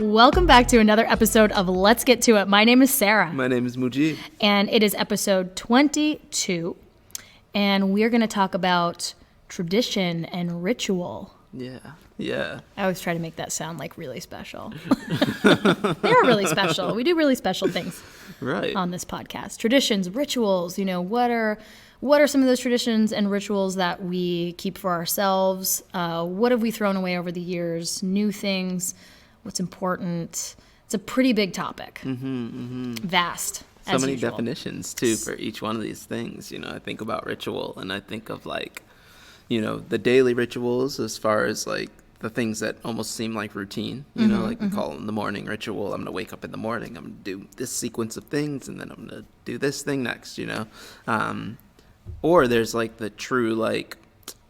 Welcome back to another episode of Let's Get To It. My name is Sarah. My name is Mujib. And it is episode 22. And we're going to talk about tradition and ritual. Yeah. I always try to make that sound like really special. They are really special. We do really special things on this podcast. Traditions, rituals, what are some of those traditions and rituals that we keep for ourselves? What have we thrown away over the years? New things, what's important? It's a pretty big topic. Vast. So many definitions too for each one of these things. I think about ritual and I think of the daily rituals as far as the things that almost seem like routine, we call them the morning ritual. I'm going to wake up in the morning. I'm going to do this sequence of things and then I'm going to do this thing next, Or there's the true,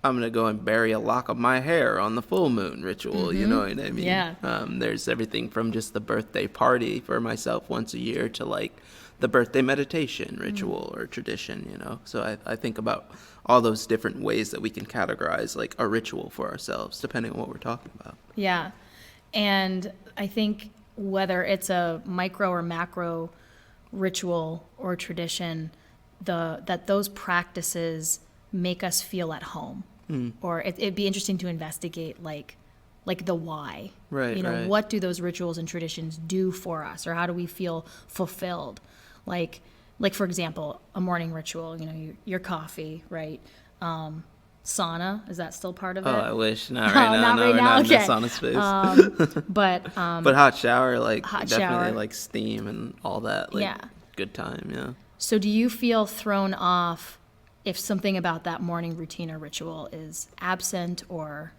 I'm going to go and bury a lock of my hair on the full moon ritual, you know what I mean? Yeah. There's everything from just the birthday party for myself once a year to the birthday meditation ritual or tradition, So I think about all those different ways that we can categorize a ritual for ourselves, depending on what we're talking about. Yeah. And I think whether it's a micro or macro ritual or tradition, that those practices make us feel at home. Or it'd be interesting to investigate the why. Right. What do those rituals and traditions do for us, or how do we feel fulfilled? Like for example, a morning ritual, your coffee, right? Sauna, is that still part of it? Oh, I wish. Not right now. Not right now. Not Okay. in the sauna space. But hot shower, shower. definitely steam and all that. Good time, yeah. So do you feel thrown off if something about that morning routine or ritual is absent, or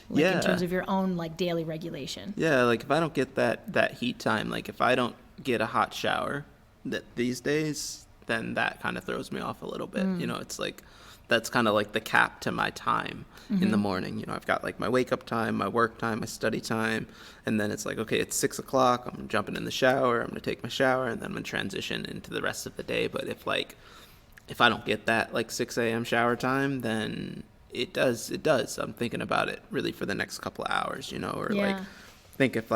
in terms of your own daily regulation? Yeah, if I don't get that heat time, if I don't get a hot shower these days, then that kind of throws me off a little bit. It's that's kind of the cap to my time in the morning. I've got my wake up time, my work time, my study time, and then it's okay, it's 6 o'clock, I'm jumping in the shower, I'm gonna take my shower, and then I'm gonna transition into the rest of the day. But if I don't get that 6 a.m. shower time, then it does. I'm thinking about it really for the next couple of hours, or think if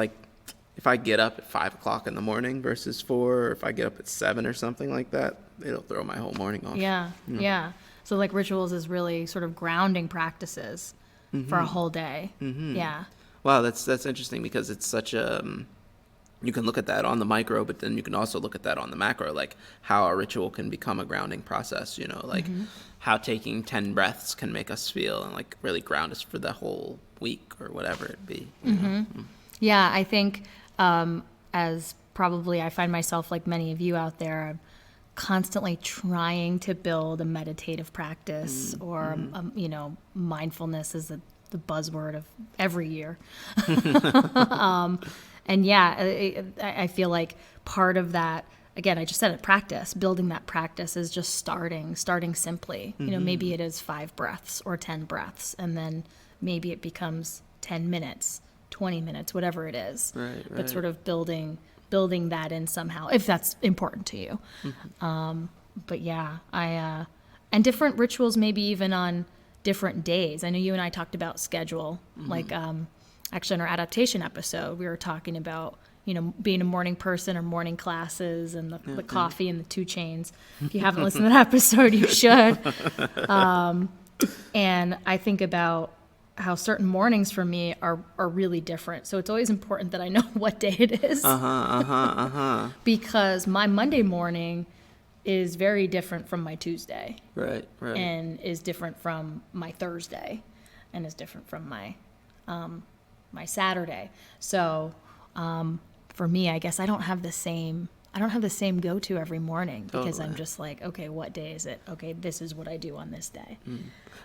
I get up at 5 o'clock in the morning versus 4, or if I get up at 7 or something like that, it'll throw my whole morning off. Yeah. So rituals is really sort of grounding practices for a whole day. Yeah. Wow, that's interesting, because it's such a you can look at that on the micro, but then you can also look at that on the macro, how a ritual can become a grounding process, how taking 10 breaths can make us feel and really ground us for the whole week or whatever it be. Yeah, I think as probably I find myself like many of you out there, I'm constantly trying to build a meditative practice or, mindfulness is the buzzword of every year. And yeah, I feel like part of that, again, I just said it, practice, building that practice is just starting simply. Maybe it is 5 breaths or 10 breaths, and then maybe it becomes 10 minutes, 20 minutes, whatever it is. Right. But sort of building that in somehow, if that's important to you. But yeah, and different rituals, maybe even on different days. I know you and I talked about schedule, actually in our adaptation episode, we were talking about, being a morning person or morning classes and the coffee and the 2 chains. If you haven't listened to that episode, you should. And I think about how certain mornings for me are really different. So it's always important that I know what day it is. Because my Monday morning is very different from my Tuesday. Right. And is different from my Thursday, and is different from my my Saturday. So for me, I guess I don't have the same go-to every morning, because I'm just okay, what day is it? Okay, this is what I do on this day.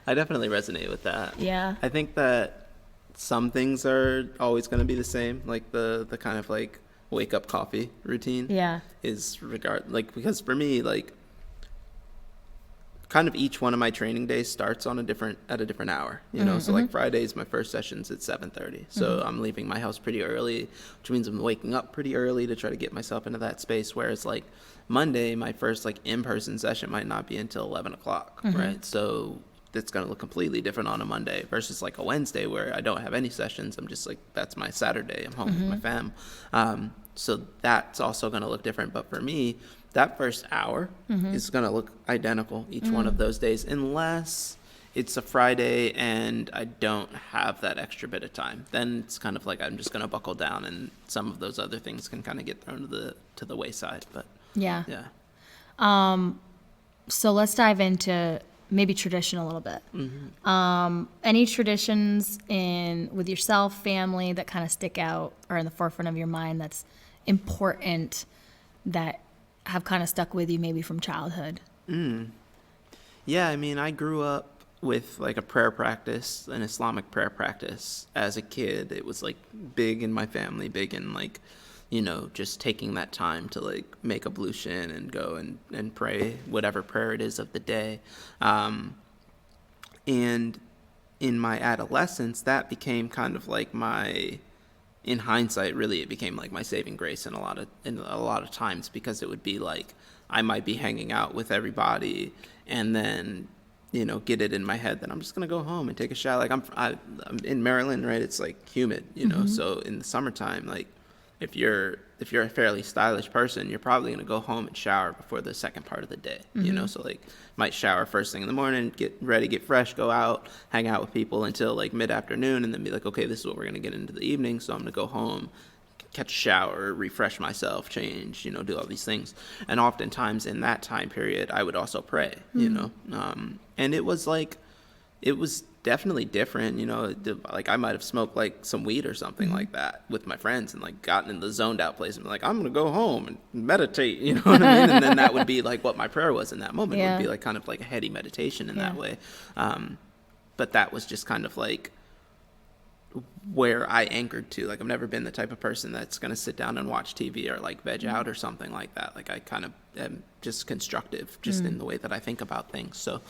I definitely resonate with that. Yeah. I think that some things are always going to be the same, the kind of wake up coffee routine. Yeah. Is because for me, kind of each one of my training days starts at a different hour, so Fridays, my first session's at 7:30, so I'm leaving my house pretty early, which means I'm waking up pretty early to try to get myself into that space, whereas Monday, my first in-person session might not be until 11 o'clock, right? So it's going to look completely different on a Monday versus like a Wednesday where I don't have any sessions. I'm just like, that's my Saturday. I'm home with my fam. So that's also going to look different. But for me, that first hour is going to look identical each one of those days, unless it's a Friday and I don't have that extra bit of time. Then it's kind of like I'm just going to buckle down, and some of those other things can kind of get thrown to the wayside. But Yeah. yeah. So let's dive into maybe tradition a little bit. Any traditions with yourself, family, that kind of stick out or in the forefront of your mind that's important, that have kind of stuck with you maybe from childhood? Yeah, I mean, I grew up with like a prayer practice, an Islamic prayer practice as a kid. It was like big in my family, big in like, you know, just taking that time to like make ablution and go and pray whatever prayer it is of the day. And in my adolescence, that became kind of like in hindsight, really, it became like my saving grace in a lot of times, because it would be like I might be hanging out with everybody and then, you know, get it in my head that I'm just gonna go home and take a shower. Like I'm in Maryland, right? It's like humid, you know. So in the summertime, like if you're a fairly stylish person, you're probably gonna go home and shower before the second part of the day, you know. So like might shower first thing in the morning, get ready, get fresh, go out, hang out with people until like mid-afternoon, and then be like, okay, this is what we're gonna get into the evening. So I'm gonna go home, catch a shower, refresh myself, change, you know, do all these things. And oftentimes in that time period, I would also pray, you know. And it was definitely different, you know. Like I might have smoked like some weed or something like that with my friends and like gotten in the zoned out place and be like, I'm gonna go home and meditate, you know what I mean? And then that would be like what my prayer was in that moment. It would be like kind of like a heady meditation in that way. But that was just kind of like where I anchored to. Like I've never been the type of person that's going to sit down and watch TV or like veg out or something like that. Like I kind of am just constructive just in the way that I think about things. So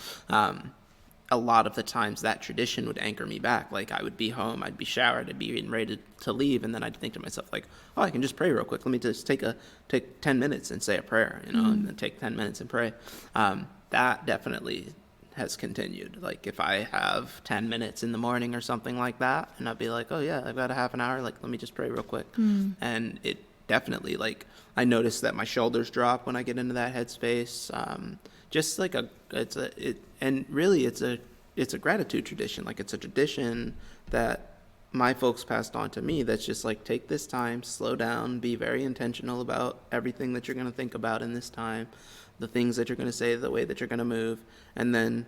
a lot of the times that tradition would anchor me back. Like I would be home, I'd be showered, I'd be getting ready to leave, and then I'd think to myself like, oh, I can just pray real quick. Let me just take 10 minutes and say a prayer, you know, and then take 10 minutes and pray. That definitely has continued. Like if I have 10 minutes in the morning or something like that, and I'd be like, oh yeah, I've got a half an hour, like let me just pray real quick. And it definitely, like I notice that my shoulders drop when I get into that headspace. Just like it's a gratitude tradition. Like it's a tradition that my folks passed on to me, that's just like, take this time, slow down, be very intentional about everything that you're going to think about in this time, the things that you're going to say, the way that you're going to move, and then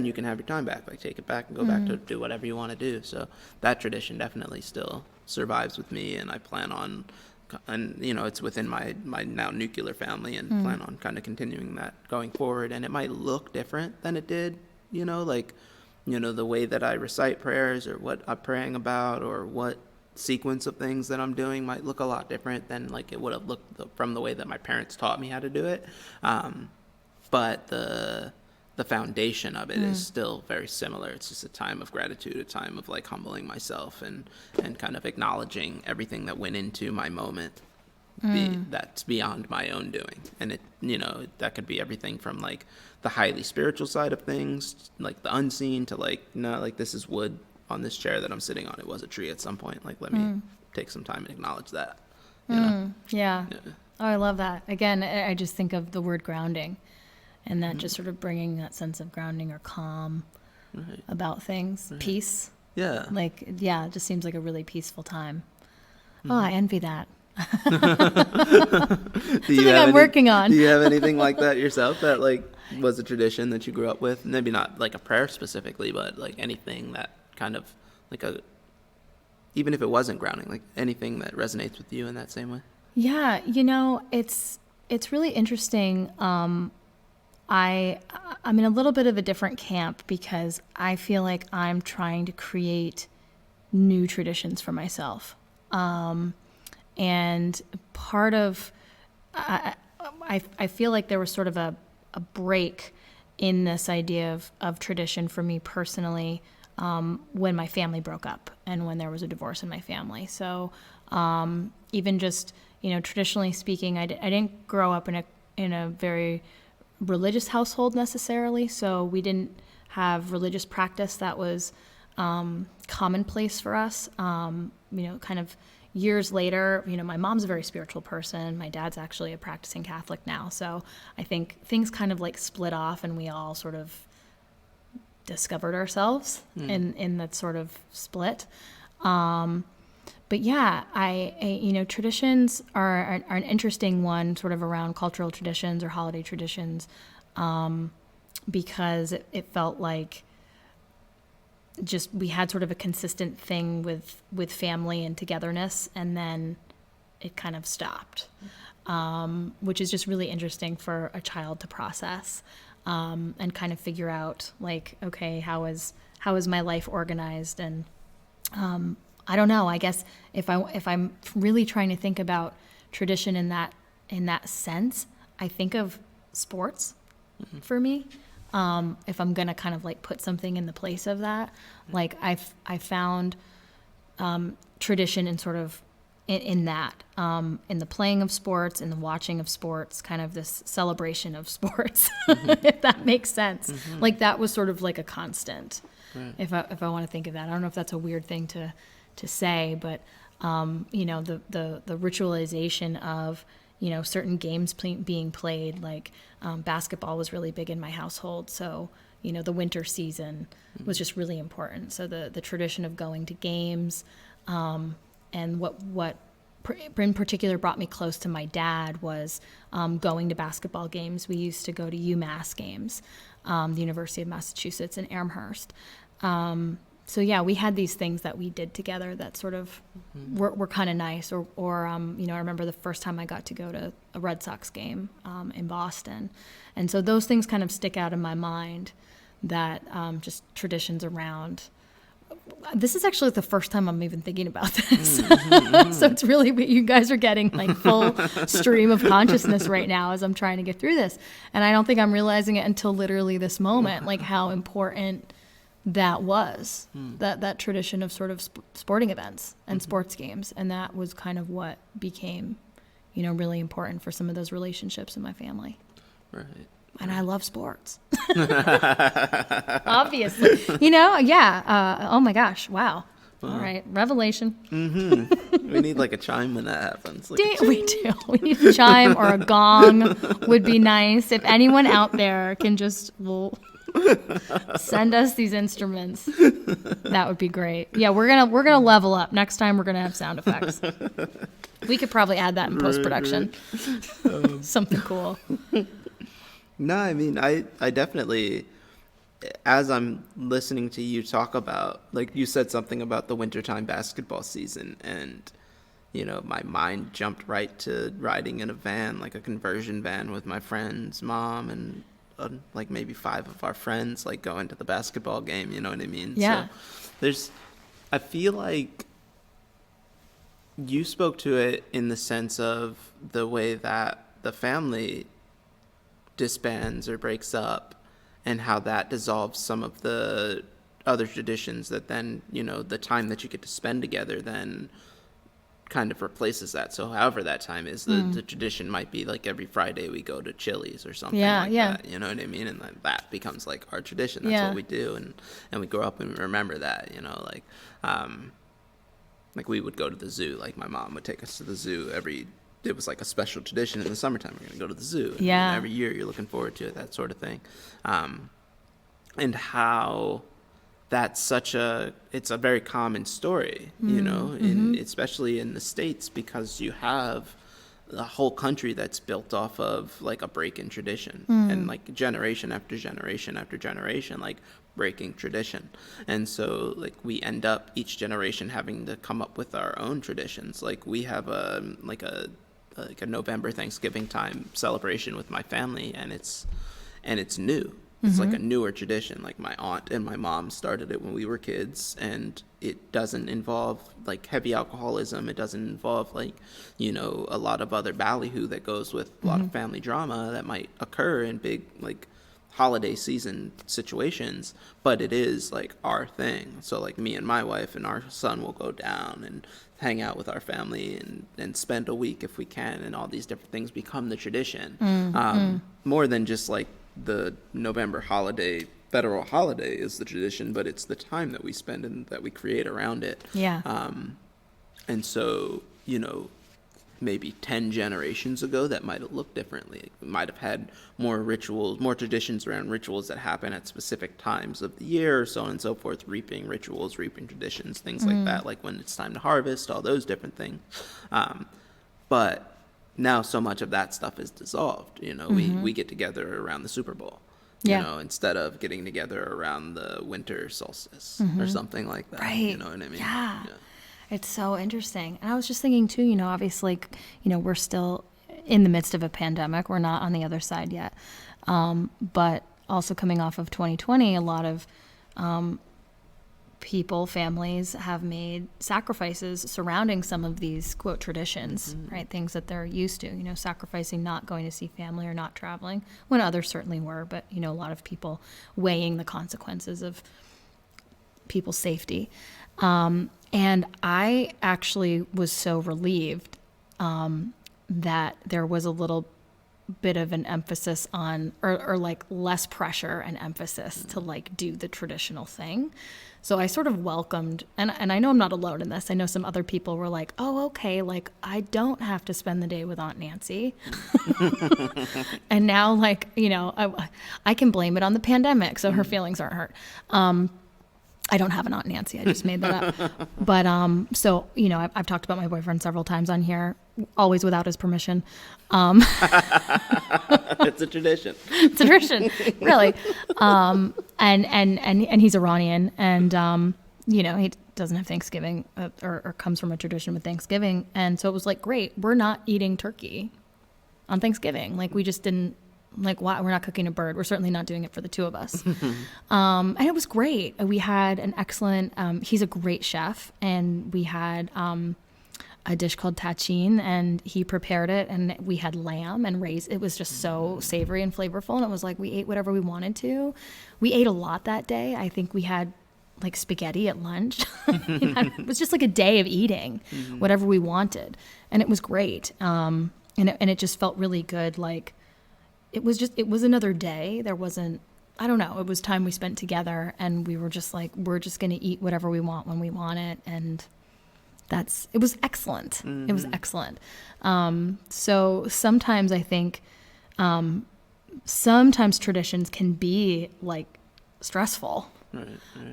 you can have your time back. Like take it back and go back to do whatever you want to do. So that tradition definitely still survives with me, and I plan on, and you know, it's within my now nuclear family, and plan on kind of continuing that going forward. And it might look different than it did, you know, like, you know, the way that I recite prayers or what I'm praying about or what sequence of things that I'm doing might look a lot different than like it would have looked from the way that my parents taught me how to do it. But the foundation of it is still very similar. It's just a time of gratitude, a time of like humbling myself and kind of acknowledging everything that went into my moment. That's beyond my own doing. And it, you know, that could be everything from like the highly spiritual side of things, like the unseen, to like, no, like this is wood on this chair that I'm sitting on. It was a tree at some point. Like, let me take some time and acknowledge that. You know? Yeah. Oh, I love that. Again, I just think of the word grounding, and that just sort of bringing that sense of grounding or calm about things, peace. Yeah. Like, yeah, it just seems like a really peaceful time. Oh, I envy that. Something I'm working on. Do you have anything like that yourself that like was a tradition that you grew up with? Maybe not like a prayer specifically, but like anything that kind of like even if it wasn't grounding, like anything that resonates with you in that same way? Yeah, you know, it's really interesting. I'm in a little bit of a different camp because I feel like I'm trying to create new traditions for myself. And part of, I feel like there was sort of a break in this idea of tradition for me personally when my family broke up and when there was a divorce in my family. So even just, you know, traditionally speaking, I didn't grow up in a very religious household necessarily. So we didn't have religious practice that was commonplace for us. Kind of years later, my mom's a very spiritual person. My dad's actually a practicing Catholic now. So I think things kind of like split off, and we all sort of discovered ourselves in that sort of split. But yeah, I traditions are an interesting one, sort of around cultural traditions or holiday traditions, because it felt like just we had sort of a consistent thing with family and togetherness, and then it kind of stopped, which is just really interesting for a child to process, and kind of figure out like, okay, how is my life organized? And I don't know, I guess if I'm really trying to think about tradition in that sense, I think of sports for me. If I'm gonna kind of like put something in the place of that, like I found tradition in sort of in that, in the playing of sports, in the watching of sports, kind of this celebration of sports, if that makes sense. Like that was sort of like a constant. Right. If I want to think of that, I don't know if that's a weird thing to say, but the ritualization of certain games being played, like basketball was really big in my household. So, the winter season was just really important. So the tradition of going to games, and what in particular brought me close to my dad was going to basketball games. We used to go to UMass games, the University of Massachusetts in Amherst. So yeah, we had these things that we did together that sort of were kind of nice. Or I remember the first time I got to go to a Red Sox game in Boston, and so those things kind of stick out in my mind. That just traditions around. This is actually the first time I'm even thinking about this. So it's really, you guys are getting like full stream of consciousness right now as I'm trying to get through this, and I don't think I'm realizing it until literally this moment, like how important that was, that tradition of sort of sporting events and sports games. And that was kind of what became, really important for some of those relationships in my family. Right. And I love sports. Obviously. Yeah. Oh my gosh. Wow. All right. Revelation. We need like a chime when that happens. Like we do. We need a chime or a gong would be nice. If anyone out there can just send us these instruments, that would be great. Yeah, we're gonna level up. Next time we're gonna have sound effects. We could probably add that in post-production. Something cool. No, I mean, I definitely, as I'm listening to you talk about, like you said something about the wintertime basketball season, and my mind jumped right to riding in a van, like a conversion van with my friend's mom and like maybe 5 of our friends, like going to the basketball game, you know what I mean? Yeah. So I feel like you spoke to it in the sense of the way that the family disbands or breaks up, and how that dissolves some of the other traditions that then, the time that you get to spend together then kind of replaces that. So however that time is, the tradition might be like every Friday we go to Chili's or something that, you know what I mean? And that becomes like our tradition. That's what we do, and we grow up and we remember that, like we would go to the zoo. Like my mom would take us to the zoo it was like a special tradition in the summertime. We're going to go to the zoo. And every year you're looking forward to it, that sort of thing. And how that's it's a very common story, especially in the States, because you have a whole country that's built off of like a break in tradition, and like generation after generation after generation, like breaking tradition. And so like we end up each generation having to come up with our own traditions. Like we have a November Thanksgiving time celebration with my family, and it's new. It's like a newer tradition. Like my aunt and my mom started it when we were kids, and it doesn't involve like heavy alcoholism. It doesn't involve like, a lot of other ballyhoo that goes with a lot of family drama that might occur in big like holiday season situations, but it is like our thing. So like me and my wife and our son will go down and hang out with our family and spend a week if we can, and all these different things become the tradition. More than just like the November holiday federal holiday is the tradition, but it's the time that we spend and that we create around it. Yeah. And so, maybe 10 generations ago, that might have looked differently. We might have had more rituals, more traditions around rituals that happen at specific times of the year, so on and so forth, reaping rituals, reaping traditions, things like that, like when it's time to harvest, all those different things. But now so much of that stuff is dissolved. We get together around the Super Bowl. Instead of getting together around the winter solstice or something like that. Right. You know what I mean? Yeah. It's so interesting. And I was just thinking too, obviously, we're still in the midst of a pandemic. We're not on the other side yet. But also coming off of 2020, a lot of people, families have made sacrifices surrounding some of these, quote, traditions, right? Things that they're used to, sacrificing not going to see family or not traveling, when others certainly were. But, a lot of people weighing the consequences of people's safety. And I actually was so relieved that there was a little bit of an emphasis on, or like less pressure and emphasis to like do the traditional thing. So I sort of welcomed, and I know I'm not alone in this. I know some other people were like, oh, okay, like I don't have to spend the day with Aunt Nancy. And now like, I can blame it on the pandemic. So her feelings aren't hurt. I don't have an Aunt Nancy. I just made that up. But so, I've talked about my boyfriend several times on here, always without his permission. It's a tradition. It's a tradition, really. And he's Iranian, and he doesn't have Thanksgiving or comes from a tradition with Thanksgiving, and so it was like, great, we're not eating turkey on Thanksgiving. Like we just didn't. Like, why we're not cooking a bird. We're certainly not doing it for the two of us. And it was great. We had an excellent, he's a great chef, and we had a dish called tachin, and he prepared it, and we had lamb and rice. It was just so savory and flavorful, and it was like we ate whatever we wanted to. We ate a lot that day. I think we had like spaghetti at lunch. It was just like a day of eating whatever we wanted, and it was great. And it just felt really good, like, it was another day. There wasn't, I don't know, it was time we spent together, and we were just like, we're just going to eat whatever we want when we want it. And it was excellent. It was excellent. So sometimes I think, sometimes traditions can be like stressful. Right.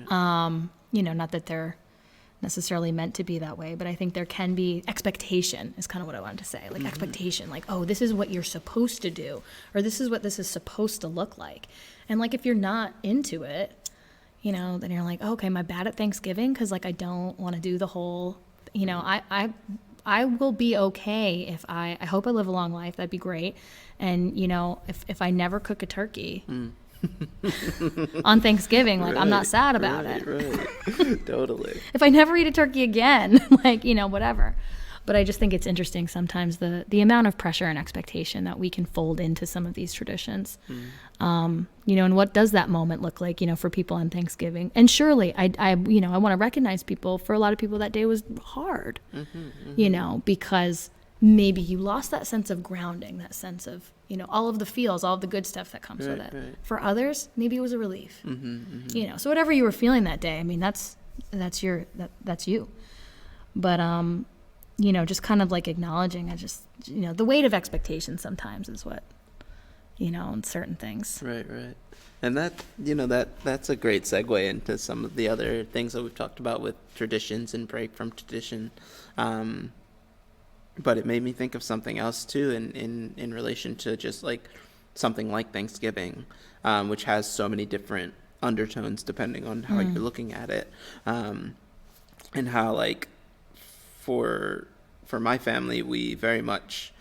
Not that they're necessarily meant to be that way, but I think there can be expectation is kind of what I wanted to say, like expectation, like, oh, this is what you're supposed to do, or this is what this is supposed to look like. And like, if you're not into it, then you're like, oh, okay, am I bad at Thanksgiving? Cause like, I don't want to do the whole, I will be okay if I hope I live a long life. That'd be great. And if I never cook a turkey, on Thanksgiving, like, right, I'm not sad about it. Right. Totally. If I never eat a turkey again, like, whatever. But I just think it's interesting sometimes the amount of pressure and expectation that we can fold into some of these traditions. And what does that moment look like, for people on Thanksgiving? And surely I want to recognize people. For a lot of people, that day was hard, because maybe you lost that sense of grounding, that sense of, all of the feels, all of the good stuff that comes with it. Right. For others, maybe it was a relief. So whatever you were feeling that day, I mean, that's you. But just kind of like acknowledging, the weight of expectation sometimes is what, in certain things. Right. And that's a great segue into some of the other things that we've talked about with traditions and break from tradition. But it made me think of something else too, in relation to just like something like Thanksgiving, which has so many different undertones depending on how you're looking at it, and how like for my family, we very much,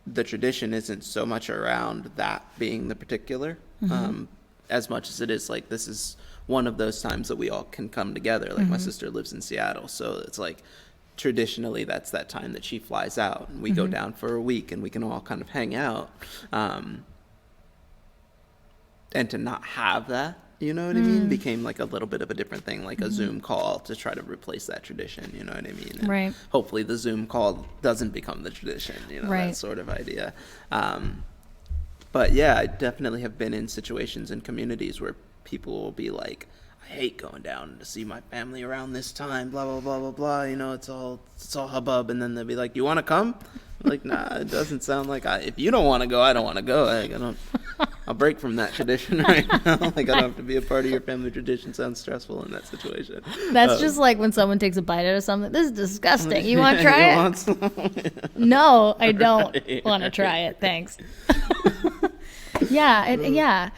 the tradition isn't so much around that being the particular, as much as it is like, this is one of those times that we all can come together. Like my sister lives in Seattle, so it's like, traditionally that's that time that she flies out, and we go down for a week, and we can all kind of hang out, and to not have that, what I mean, became like a little bit of a different thing, like a Zoom call to try to replace that tradition, you know what I mean? And right. Hopefully the Zoom call doesn't become the tradition, right. That sort of idea. But yeah, I definitely have been in situations and communities where people will be like, I hate going down to see my family around this time, blah, blah, blah, blah, blah. You know, it's all hubbub. And then they'll be like, you want to come? I'm like, nah, it doesn't sound like if you don't want to go, I don't want to go. I'll break from that tradition right now. Like, I don't have to be a part of your family tradition. Sounds stressful in that situation. That's just like when someone takes a bite out of something. This is disgusting. You want to try it? No, I don't want to try it. Thanks. Yeah.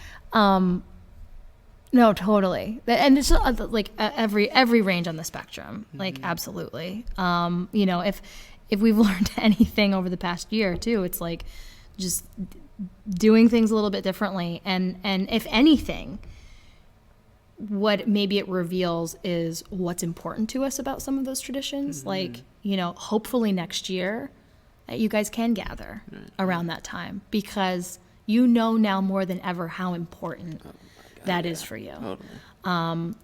No, totally. And it's like every range on the spectrum. Like, absolutely. You know, if we've learned anything over the past year too, it's like just doing things a little bit differently. And if anything, what maybe it reveals is what's important to us about some of those traditions. Like, you know, hopefully next year that you guys can gather around that time, because you know now more than ever how important that is for you. Totally.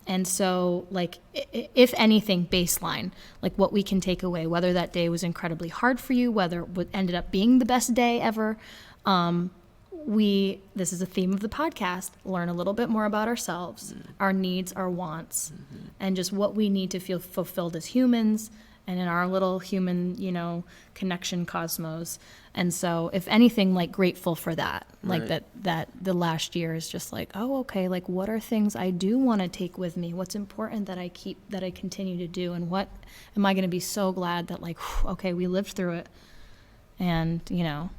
And so, like, if anything, baseline, like what we can take away, whether that day was incredibly hard for you, whether it ended up being the best day ever, this is a theme of the podcast, learn a little bit more about ourselves, our needs, our wants, and just what we need to feel fulfilled as humans and in our little human, you know, connection cosmos. And so, if anything, like, grateful for that, like that the last year is just like, oh, okay, like, what are things I do want to take with me? What's important that I continue to do? And what am I going to be so glad that, like, okay, we lived through it. And, you know,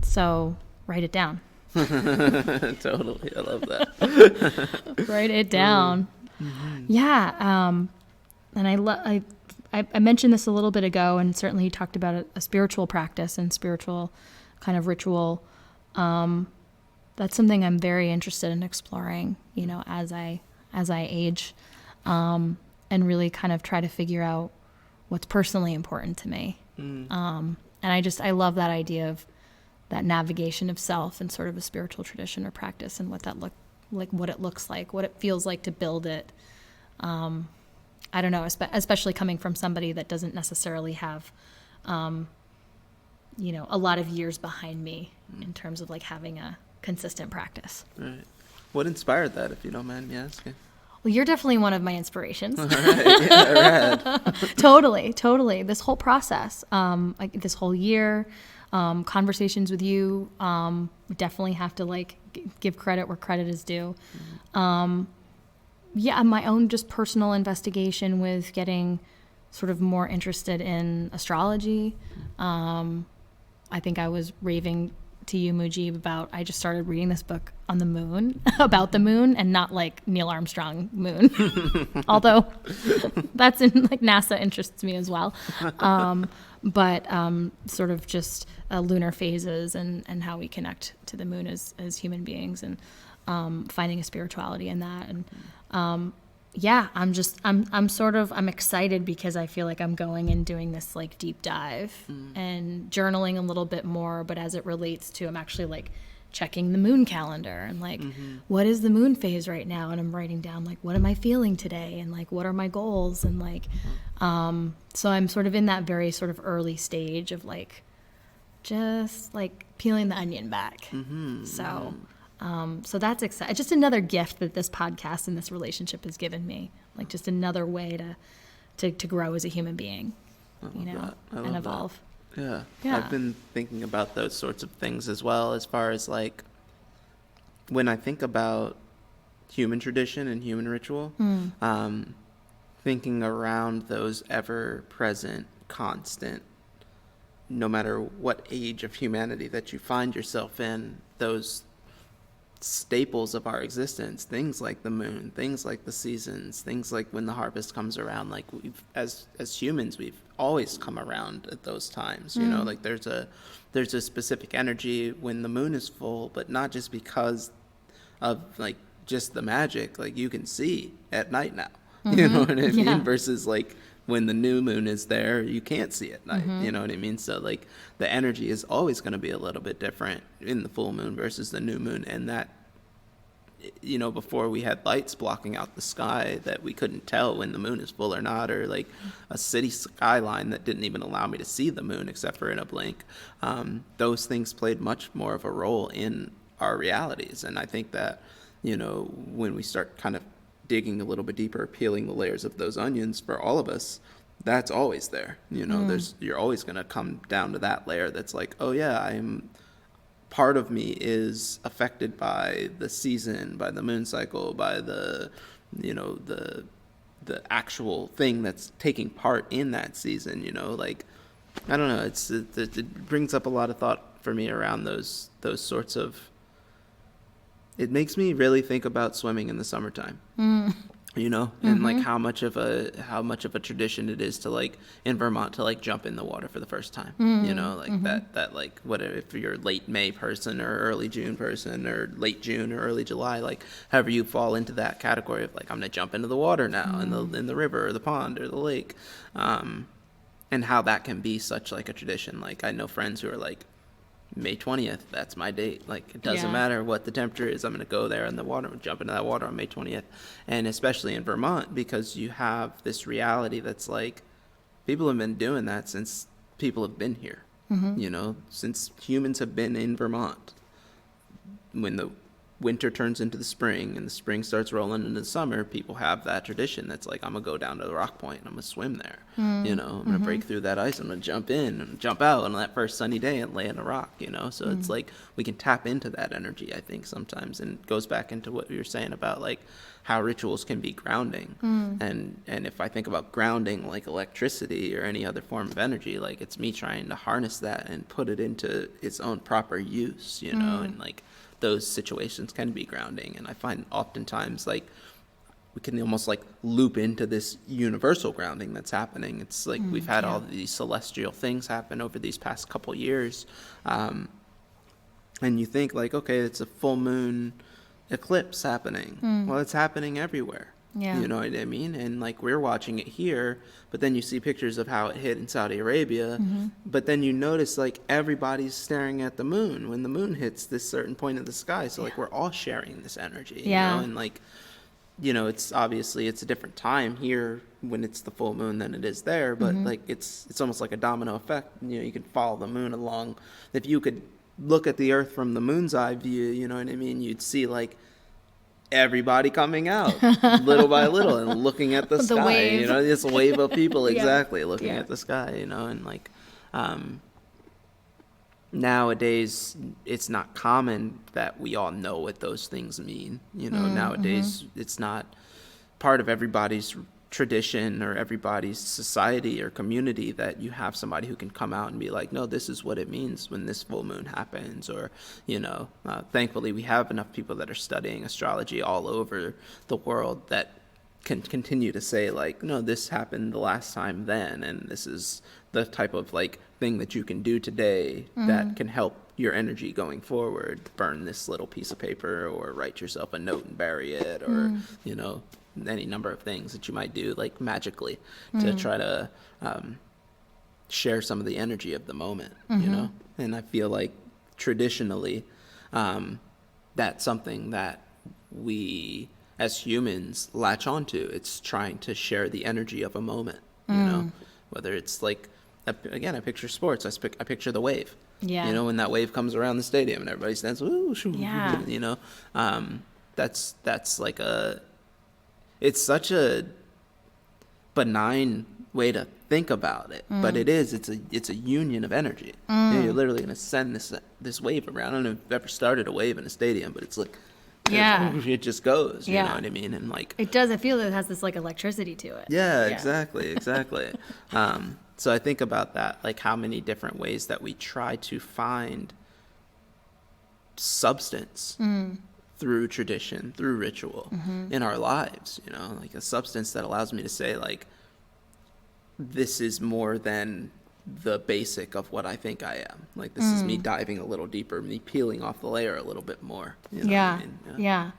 so write it down. Totally. I love that. Write it down. Yeah. And I mentioned this a little bit ago, and certainly you talked about a spiritual practice and spiritual kind of ritual. That's something I'm very interested in exploring, you know, as I age, and really kind of try to figure out what's personally important to me. And I love that idea of that navigation of self and sort of a spiritual tradition or practice, and what that what it looks like, what it feels like to build it. I don't know, especially coming from somebody that doesn't necessarily have, you know, a lot of years behind me in terms of, like, having a consistent practice. Right. What inspired that, if you don't mind me asking? Well, you're definitely one of my inspirations. All right. Yeah, rad. Totally. This whole process, like this whole year, conversations with you, we definitely have to, like, give credit where credit is due. Yeah, my own just personal investigation with getting sort of more interested in astrology. I think I was raving to you, Mujib, about I just started reading this book on the moon, about the moon, and not like Neil Armstrong moon. Although that's in, like, NASA interests me as well. But sort of just lunar phases and how we connect to the moon as human beings, and finding a spirituality in that. And yeah, I'm excited because I feel like I'm going and doing this, like, deep dive and journaling a little bit more, but as it relates to, I'm actually, like, checking the moon calendar and, like, what is the moon phase right now? And I'm writing down, like, what am I feeling today? And, like, what are my goals? And, like, so I'm sort of in that very sort of early stage of, like, just, like, peeling the onion back. So that's exciting. Just another gift that this podcast and this relationship has given me, like, just another way to grow as a human being, you know, and evolve. Yeah. I've been thinking about those sorts of things as well, as far as, like, when I think about human tradition and human ritual, thinking around those ever-present, constant, no matter what age of humanity that you find yourself in, those staples of our existence, things like the moon, things like the seasons, things like when the harvest comes around, like, we've as humans, we've always come around at those times, you know, like there's a specific energy when the moon is full, but not just because of, like, just the magic, like, you can see at night now, you know what I mean, versus, like, when the new moon is there, you can't see at night, you know what I mean? So, like, the energy is always going to be a little bit different in the full moon versus the new moon. And that, you know, before we had lights blocking out the sky that we couldn't tell when the moon is full or not, or, like, a city skyline that didn't even allow me to see the moon except for in a blink. Those things played much more of a role in our realities. And I think that you know, when we start kind of digging a little bit deeper, peeling the layers of those onions for all of us, that's always there. You know, you're always going to come down to that layer that's like, oh yeah, part of me is affected by the season, by the moon cycle, by the, you know, the actual thing that's taking part in that season, you know, like, I don't know, it brings up a lot of thought for me around those sorts of, it makes me really think about swimming in the summertime. You know, and like how much of a tradition it is to, like, in Vermont, to like jump in the water for the first time. You know, like that like, what if you're a late May person or early June person or late June or early July, like however you fall into that category of like, I'm gonna jump into the water now, in the river or the pond or the lake, and how that can be such like a tradition. Like, I know friends who are like, May 20th, that's my date. Like, it doesn't matter what the temperature is, I'm going to go there in the water, jump into that water on May 20th. And especially in Vermont, because you have this reality that's like, people have been doing that since people have been here. You know, since humans have been in Vermont. When the winter turns into the spring and the spring starts rolling into the summer, people have that tradition that's like, I'm gonna go down to the rock point and I'm gonna swim there. You know, I'm gonna break through that ice, I'm gonna jump in and jump out on that first sunny day and lay in a rock, you know. So it's like, we can tap into that energy, I think, sometimes, and it goes back into what you were saying about like how rituals can be grounding. And if I think about grounding like electricity or any other form of energy, like, it's me trying to harness that and put it into its own proper use, you know. And like, those situations can be grounding. And I find oftentimes, like, we can almost like loop into this universal grounding that's happening. It's like, we've had all these celestial things happen over these past couple years. And you think like, okay, it's a full moon eclipse happening. Well, it's happening everywhere. You know what I mean? And like, we're watching it here, but then you see pictures of how it hit in Saudi Arabia. But then you notice like, everybody's staring at the moon when the moon hits this certain point of the sky. So like, we're all sharing this energy, you know? And like, you know, it's obviously, it's a different time here when it's the full moon than it is there, but like, it's almost like a domino effect. You know, you can follow the moon along. If you could look at the earth from the moon's eye view, you know what I mean? You'd see like, everybody coming out little by little and looking at the sky, wave. you know, this wave of people, exactly, looking at the sky, you know. And like, nowadays it's not common that we all know what those things mean, you know. Nowadays it's not part of everybody's tradition or everybody's society or community that you have somebody who can come out and be like, no, this is what it means when this full moon happens. Or, you know, thankfully we have enough people that are studying astrology all over the world that can continue to say like, no, this happened the last time then, and this is the type of like thing that you can do today that can help your energy going forward. Burn this little piece of paper, or write yourself a note and bury it, or you know, any number of things that you might do like magically to try to share some of the energy of the moment, you know. And I feel like traditionally that's something that we as humans latch onto. It's trying to share the energy of a moment, you know, whether it's like, again, I picture sports. I picture the wave. You know, when that wave comes around the stadium and everybody stands, ooh, shoo, you know, that's like it's such a benign way to think about it, but it's a union of energy. You know, you're literally going to send this wave around. I don't know if you've ever started a wave in a stadium, but it's like, it just goes, you know what I mean? And like, it does, I feel that it has this like electricity to it. Exactly. So I think about that, like how many different ways that we try to find substance through tradition, through ritual in our lives, you know, like a substance that allows me to say like, this is more than the basic of what I think I am. Like, this is me diving a little deeper, me peeling off the layer a little bit more. You know what I mean?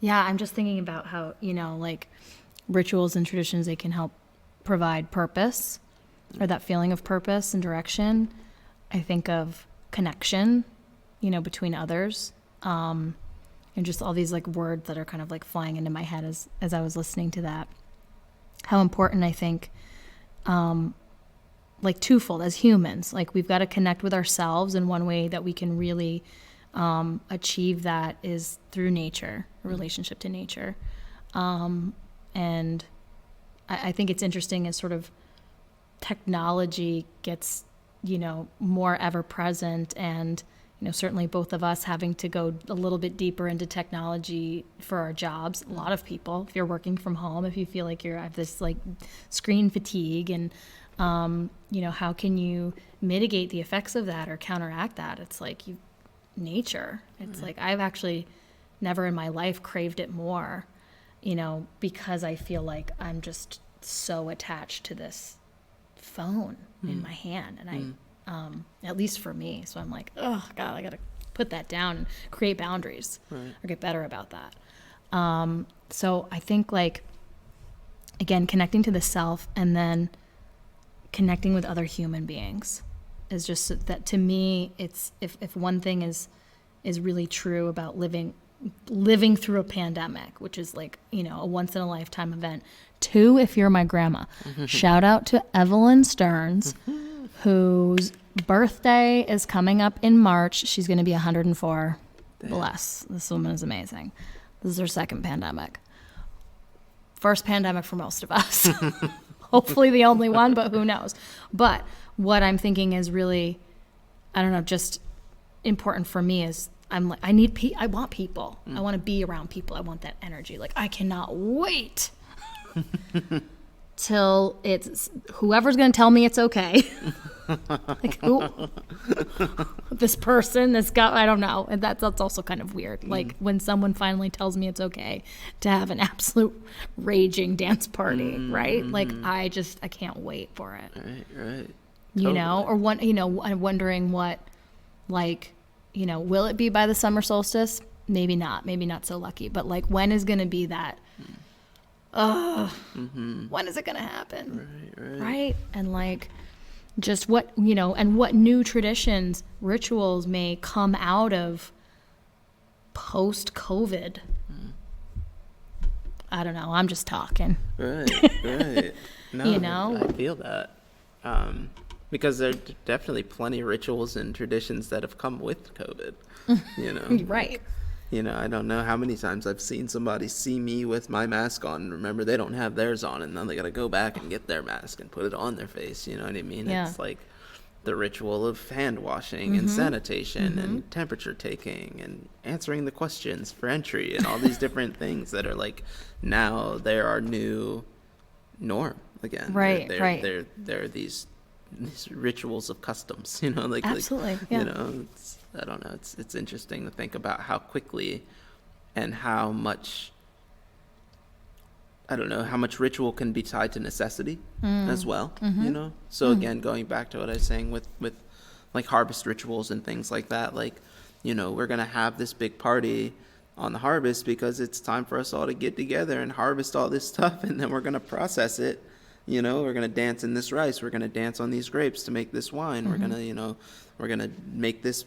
Yeah. I'm just thinking about how, you know, like rituals and traditions, they can help provide purpose, or that feeling of purpose and direction. I think of connection, you know, between others, and just all these like words that are kind of like flying into my head as I was listening to that. How important, I think, like twofold as humans, like we've got to connect with ourselves, and one way that we can really achieve that is through nature a relationship to nature. And I think it's interesting as sort of technology gets, more ever present, and, certainly both of us having to go a little bit deeper into technology for our jobs. A lot of people, if you're working from home, if you feel like you have this like screen fatigue, and, how can you mitigate the effects of that or counteract that? It's like nature. It's like I've actually never in my life craved it more, because I feel like I'm just so attached to this phone in my hand, and I at least for me, so I'm like, oh God, I gotta put that down and create boundaries or get better about that. So I think, like, again, connecting to the self and then connecting with other human beings is just that, to me, it's if one thing is really true about living through a pandemic, which is like, a once in a lifetime event. 2, if you're my grandma. Shout out to Evelyn Stearns, whose birthday is coming up in March. She's going to be 104. Damn. Bless. This woman is amazing. This is her second pandemic. First pandemic for most of us. Hopefully the only one, but who knows. But what I'm thinking is really, I don't know, just important for me is I want people. I want to be around people. I want that energy. Like, I cannot wait till it's whoever's going to tell me it's okay. Like, who? This person, this guy, I don't know. And that's also kind of weird. Like, when someone finally tells me it's okay to have an absolute raging dance party, right? Like, I can't wait for it. Right. Totally. I'm wondering what, like, will it be by the summer solstice? Maybe not so lucky. But, like, when is going to be that? When is it going to happen? Right? And, like, just what, and what new traditions, rituals may come out of post-COVID. I don't know. I'm just talking. Right. No, I feel that. Because there are definitely plenty of rituals and traditions that have come with COVID, Right. I don't know how many times I've seen somebody see me with my mask on. Remember, they don't have theirs on, and then they got to go back and get their mask and put it on their face. You know what I mean? Yeah. It's like the ritual of hand washing and sanitation and temperature taking and answering the questions for entry and all these different things that are like, now they're our new norm again. Right. They're these rituals of customs, Absolutely. Yeah. I don't know. It's interesting to think about how quickly and how much, I don't know, how much ritual can be tied to necessity as well, So again, going back to what I was saying with like harvest rituals and things like that, like, we're going to have this big party on the harvest because it's time for us all to get together and harvest all this stuff, and then we're going to process it. We're going to dance in this rice. We're going to dance on these grapes to make this wine. We're going to make this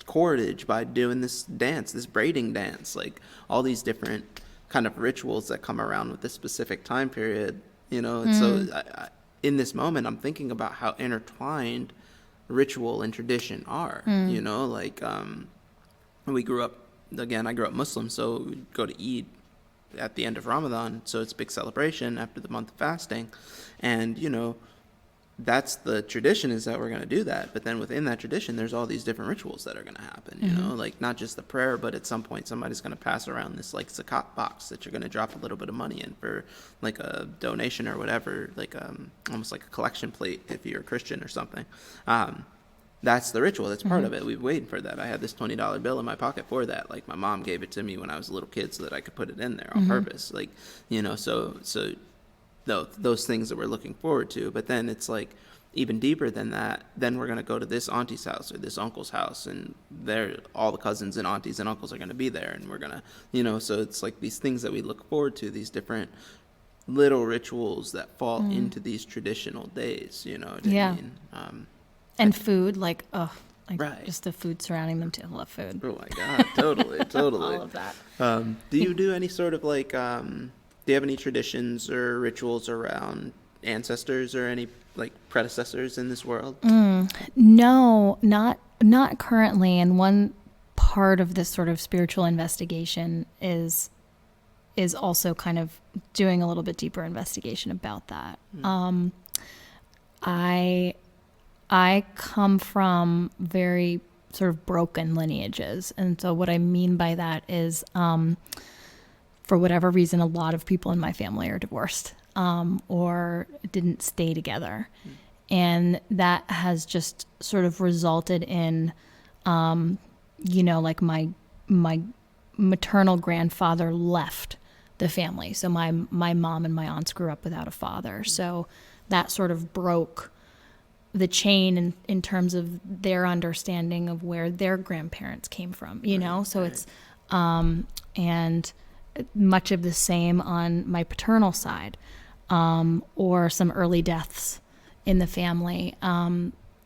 cordage by doing this dance, this braiding dance, like all these different kind of rituals that come around with this specific time period, And so in this moment, I'm thinking about how intertwined ritual and tradition are, like I grew up Muslim, so we'd go to Eid at the end of Ramadan, so it's a big celebration after the month of fasting, and that's the tradition, is that we're going to do that. But then within that tradition, there's all these different rituals that are going to happen, like not just the prayer, but at some point somebody's going to pass around this like zakat box that you're going to drop a little bit of money in for like a donation or whatever, like almost like a collection plate if you're a Christian or something. That's the ritual. That's part of it. We've waited for that. I had this $20 bill in my pocket for that. Like, my mom gave it to me when I was a little kid so that I could put it in there on purpose. Like, so those things that we're looking forward to. But then it's like even deeper than that. Then we're going to go to this auntie's house or this uncle's house, and all the cousins and aunties and uncles are going to be there, and we're going to, so it's like these things that we look forward to, these different little rituals that fall into these traditional days, what I mean? And food, right. Just the food surrounding them too. I love food. Oh my God, totally. All of that. Do you do any sort of like, do you have any traditions or rituals around ancestors or any like predecessors in this world? No, not currently. And one part of this sort of spiritual investigation is also kind of doing a little bit deeper investigation about that. I come from very sort of broken lineages. And so what I mean by that is, for whatever reason, a lot of people in my family are divorced, or didn't stay together. And that has just sort of resulted in, like my maternal grandfather left the family. So my mom and my aunts grew up without a father. So that sort of broke the chain in terms of their understanding of where their grandparents came from, so it's, and much of the same on my paternal side, or some early deaths in the family.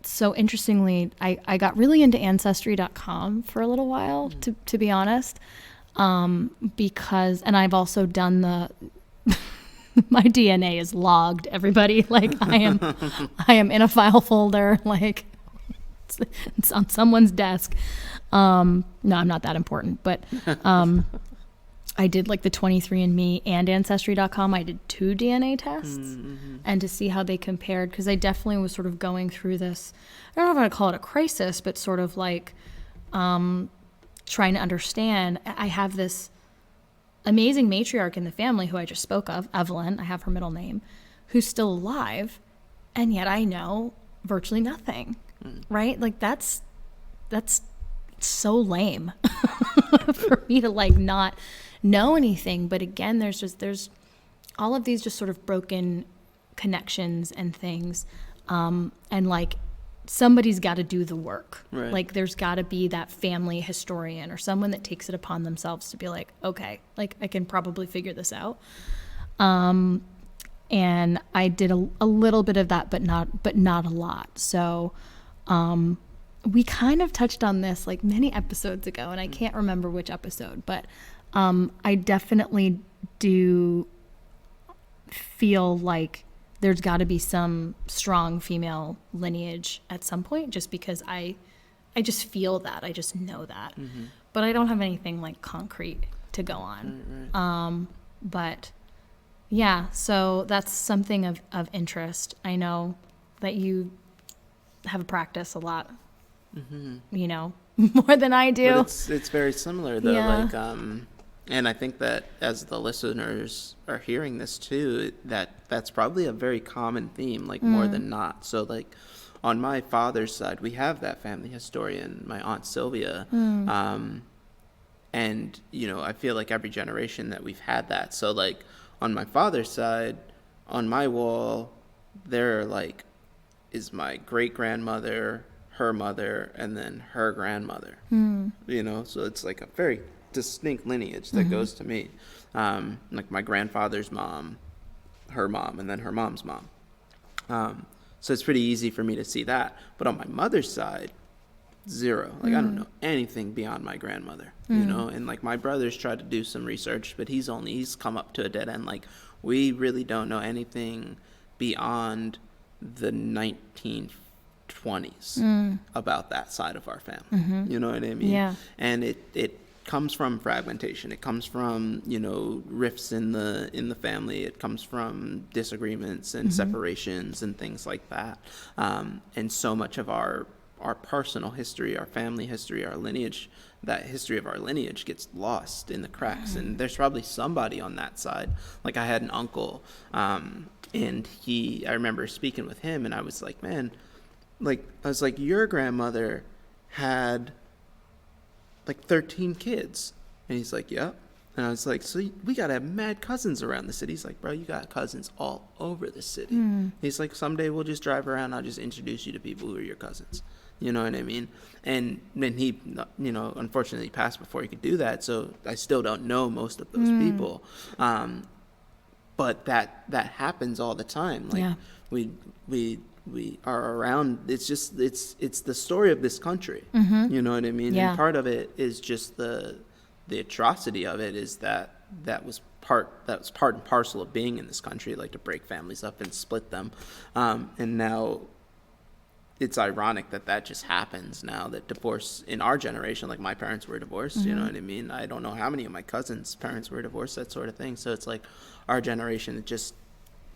So interestingly, I got really into Ancestry.com for a little while, to be honest, because, and I've also done my DNA is logged, everybody. Like I am in a file folder, like it's on someone's desk. No, I'm not that important, but I did like the 23andMe and Ancestry.com. I did 2 DNA tests and to see how they compared, because I definitely was sort of going through this, I don't know if I want to call it a crisis, but sort of like trying to understand. I have this amazing matriarch in the family who I just spoke of, Evelyn, I have her middle name, who's still alive, and yet I know virtually nothing, right? Like that's so lame for me to like not know anything. But again, there's all of these just sort of broken connections and things, and like somebody's got to do the work. Right. Like there's got to be that family historian or someone that takes it upon themselves to be like, okay, like I can probably figure this out. And I did a little bit of that, but not a lot. So, we kind of touched on this like many episodes ago, and I can't remember which episode, but, I definitely do feel like there's got to be some strong female lineage at some point, just because I just feel that. I just know that. But I don't have anything like concrete to go on. Right. But yeah, so that's something of interest. I know that you have a practice a lot, more than I do. But it's very similar though. Yeah. Like, and I think that as the listeners are hearing this too, that's probably a very common theme, like more than not. So like on my father's side, we have that family historian, my Aunt Sylvia. And, I feel like every generation that we've had that. So like on my father's side, on my wall, there like is my great grandmother, her mother, and then her grandmother. So it's like a very distinct lineage that goes to me, like my grandfather's mom, her mom, and then her mom's mom. So it's pretty easy for me to see that. But on my mother's side, zero. Like I don't know anything beyond my grandmother, and like my brother's tried to do some research, but he's come up to a dead end. Like we really don't know anything beyond the 1920s about that side of our family. You know what I mean? Yeah. And it comes from fragmentation. It comes from rifts in the family. It comes from disagreements and separations and things like that. And so much of our personal history, our family history, our lineage, that history of our lineage gets lost in the cracks. And there's probably somebody on that side. Like I had an uncle, and I remember speaking with him, and I was like, man, like I was like, your grandmother had like 13 kids. And he's like, yep. And I was like, so we got to have mad cousins around the city. He's like, bro, you got cousins all over the city. He's like, someday we'll just drive around. I'll just introduce you to people who are your cousins. You know what I mean? And then he, unfortunately passed before he could do that. So I still don't know most of those people. But that happens all the time. Like we are around. It's just it's the story of this country. You know what I mean? Yeah. And part of it is just the atrocity of it is that was part and parcel of being in this country, like to break families up and split them. And now it's ironic that just happens now, that divorce in our generation, like my parents were divorced, you know what I mean? I don't know how many of my cousins' parents were divorced, that sort of thing. So it's like our generation,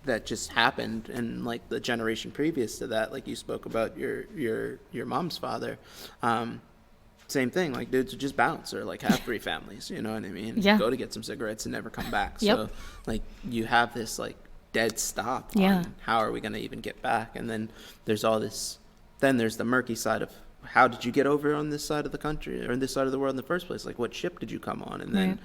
that just happened. And like the generation previous to that, like you spoke about your mom's father, same thing, like dudes would just bounce or like have 3 families, you know what I mean? Yeah. Go to get some cigarettes and never come back. Yep. So like you have this like dead stop on how are we going to even get back. And then there's all this, then there's the murky side of how did you get over on this side of the country or in this side of the world in the first place? Like what ship did you come on? And then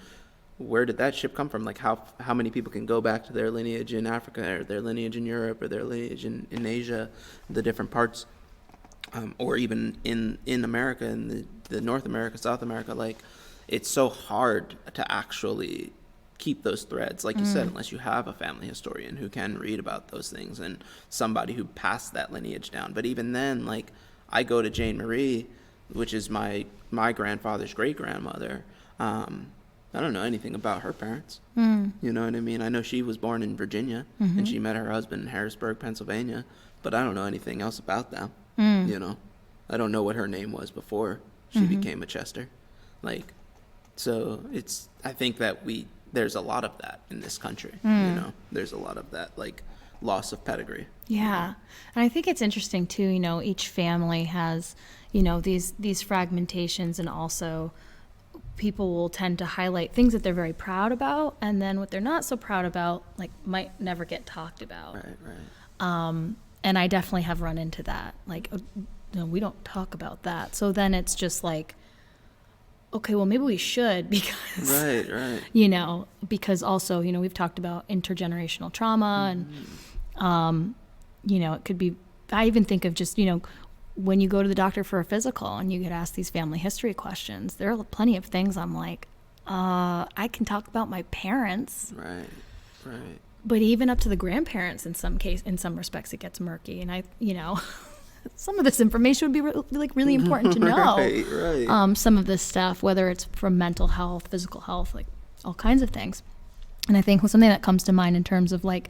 where did that ship come from? Like how many people can go back to their lineage in Africa or their lineage in Europe or their lineage in Asia, the different parts, or even in America, in the North America, South America. Like it's so hard to actually keep those threads, like you said, unless you have a family historian who can read about those things and somebody who passed that lineage down. But even then, like I go to Jane Marie, which is my grandfather's great grandmother. I don't know anything about her parents. You know what I mean? I know she was born in Virginia and she met her husband in Harrisburg, Pennsylvania, but I don't know anything else about them. You know, I don't know what her name was before she became a Chester. Like, so I think that there's a lot of that in this country. You know, there's a lot of that, like loss of pedigree. Yeah. And I think it's interesting too, you know, each family has, you know, these fragmentations, and also people will tend to highlight things that they're very proud about, and then what they're not so proud about, like, might never get talked about. Right. And I definitely have run into that. Like, no, we don't talk about that. So then it's just like, okay, well, maybe we should, because, Right. you know, because also, you know, we've talked about intergenerational trauma, and, you know, it could be, I even think of just, you know, when you go to the doctor for a physical and you get asked these family history questions, there are plenty of things I'm like, I can talk about my parents. Right. But even up to the grandparents, in some respects, it gets murky. And you know, some of this information would be really important to know. Right. Some of this stuff, whether it's from mental health, physical health, like all kinds of things. And I think something that comes to mind in terms of like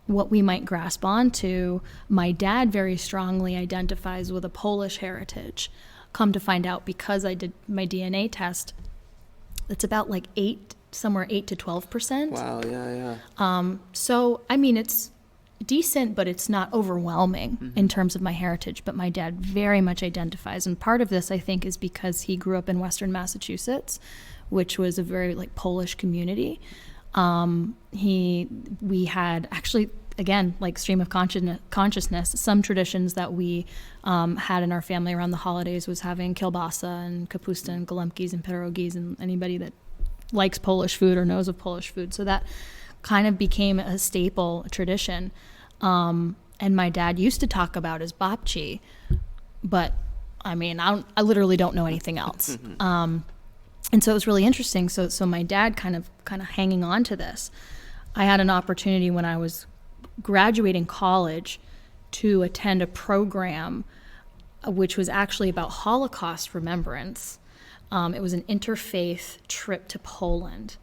what we might grasp onto, my dad very strongly identifies with a Polish heritage. Come to find out, because I did my DNA test, it's about like 8 to 12%. Wow. Yeah. So, I mean, it's decent, but it's not overwhelming in terms of my heritage. But my dad very much identifies. And part of this, I think, is because he grew up in Western Massachusetts, which was a very like Polish community. We had actually, again, like stream of consciousness, some traditions that we had in our family around the holidays was having kielbasa and kapusta and golemkis and pierogis, and anybody that likes Polish food or knows of Polish food. So that kind of became a staple, a tradition. And my dad used to talk about his babci, but I mean, I literally don't know anything else. And so it was really interesting. So my dad kind of hanging on to this. I had an opportunity when I was graduating college to attend a program which was actually about Holocaust remembrance. It was an interfaith trip to Poland.